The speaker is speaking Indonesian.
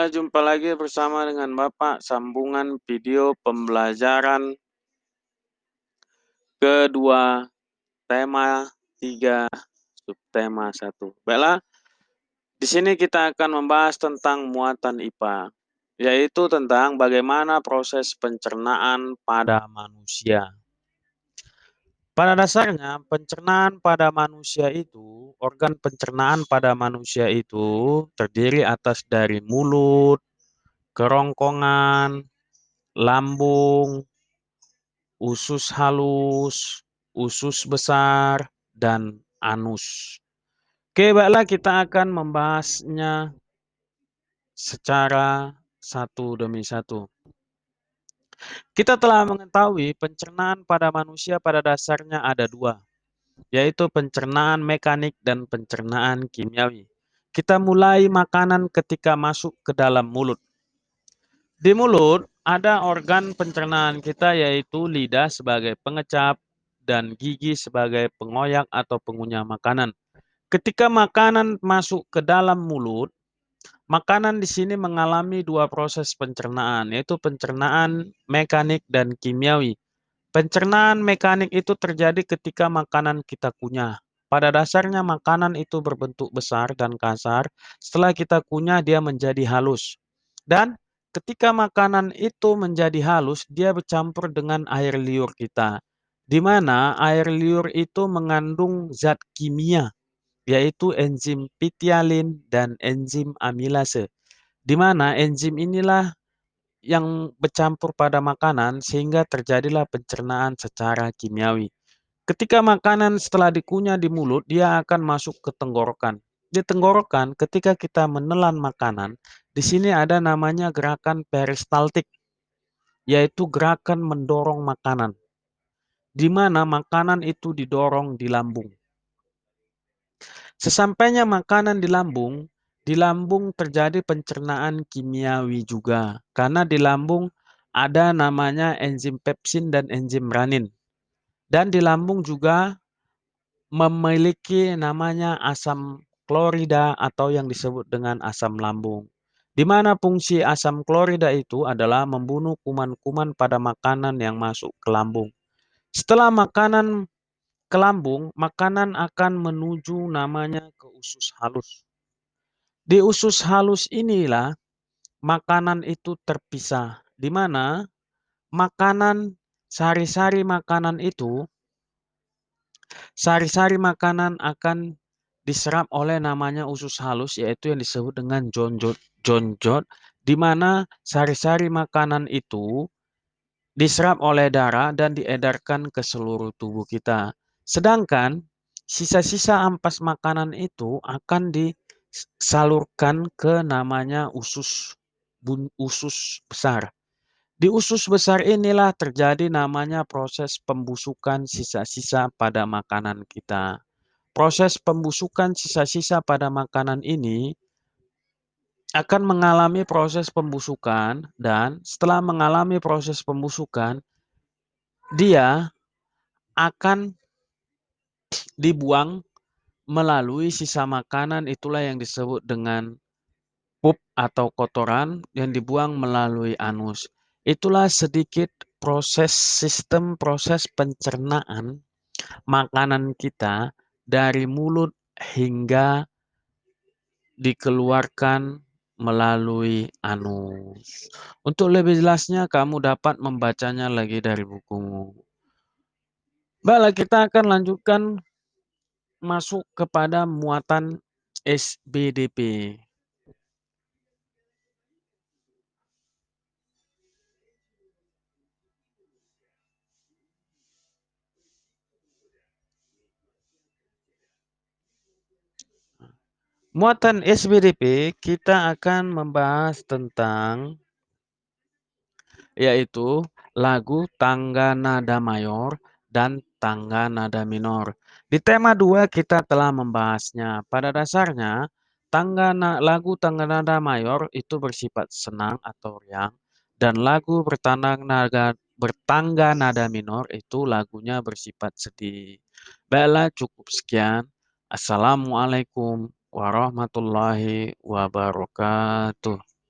jumpa lagi bersama dengan Bapak sambungan video pembelajaran kedua tema 3 subtema 1. Baiklah, di sini kita akan membahas tentang muatan IPA, yaitu tentang bagaimana proses pencernaan pada manusia. Pada dasarnya, pencernaan pada manusia itu, organ pencernaan pada manusia itu terdiri atas dari mulut, kerongkongan, lambung, usus halus, usus besar, dan anus. Oke, baiklah kita akan membahasnya secara satu demi satu. Kita telah mengetahui pencernaan pada manusia pada dasarnya ada dua, yaitu pencernaan mekanik dan pencernaan kimiawi. Kita mulai makanan ketika masuk ke dalam mulut. Di mulut ada organ pencernaan kita yaitu lidah sebagai pengecap dan gigi sebagai pengoyak atau pengunyah makanan. Ketika makanan masuk ke dalam mulut, makanan di sini mengalami dua proses pencernaan, yaitu pencernaan mekanik dan kimiawi. Pencernaan mekanik itu terjadi ketika makanan kita kunyah. Pada dasarnya makanan itu berbentuk besar dan kasar. Setelah kita kunyah dia menjadi halus. Dan ketika makanan itu menjadi halus, dia bercampur dengan air liur kita. Di mana air liur itu mengandung zat kimia, yaitu enzim pitialin dan enzim amilase. Di mana enzim inilah yang bercampur pada makanan sehingga terjadilah pencernaan secara kimiawi. Ketika makanan setelah dikunyah di mulut, dia akan masuk ke tenggorokan. Di tenggorokan, ketika kita menelan makanan, di sini ada namanya gerakan peristaltik, yaitu gerakan mendorong makanan, di mana makanan itu didorong di lambung. Sesampainya makanan di lambung terjadi pencernaan kimiawi juga. Karena di lambung ada namanya enzim pepsin dan enzim renin. Dan di lambung juga memiliki namanya asam klorida atau yang disebut dengan asam lambung. Di mana fungsi asam klorida itu adalah membunuh kuman-kuman pada makanan yang masuk ke lambung. Setelah makanan ke lambung, makanan akan menuju namanya ke usus halus. Di usus halus inilah makanan itu terpisah, di mana makanan sari-sari makanan itu, sari-sari makanan akan diserap oleh namanya usus halus, yaitu yang disebut dengan jonjot, di mana sari-sari makanan itu diserap oleh darah dan diedarkan ke seluruh tubuh kita. Sedangkan sisa-sisa ampas makanan itu akan disalurkan ke namanya usus besar. Di usus besar inilah terjadi namanya proses pembusukan sisa-sisa pada makanan kita. Proses pembusukan sisa-sisa pada makanan ini akan mengalami proses pembusukan dan setelah mengalami proses pembusukan, dia akan dibuang melalui sisa makanan, itulah yang disebut dengan pup atau kotoran yang dibuang melalui anus. Itulah sedikit sistem proses pencernaan makanan kita dari mulut hingga dikeluarkan melalui anus. Untuk lebih jelasnya kamu dapat membacanya lagi dari bukumu. Baiklah, kita akan lanjutkan masuk kepada muatan SBDP. Muatan SBDP kita akan membahas tentang yaitu lagu tangga nada mayor dan tangga nada minor. Di tema 2 kita telah membahasnya. Pada dasarnya lagu tangga nada mayor itu bersifat senang atau riang dan lagu bertangga nada minor itu lagunya bersifat sedih. Baiklah, cukup sekian. Assalamualaikum warahmatullahi wabarakatuh.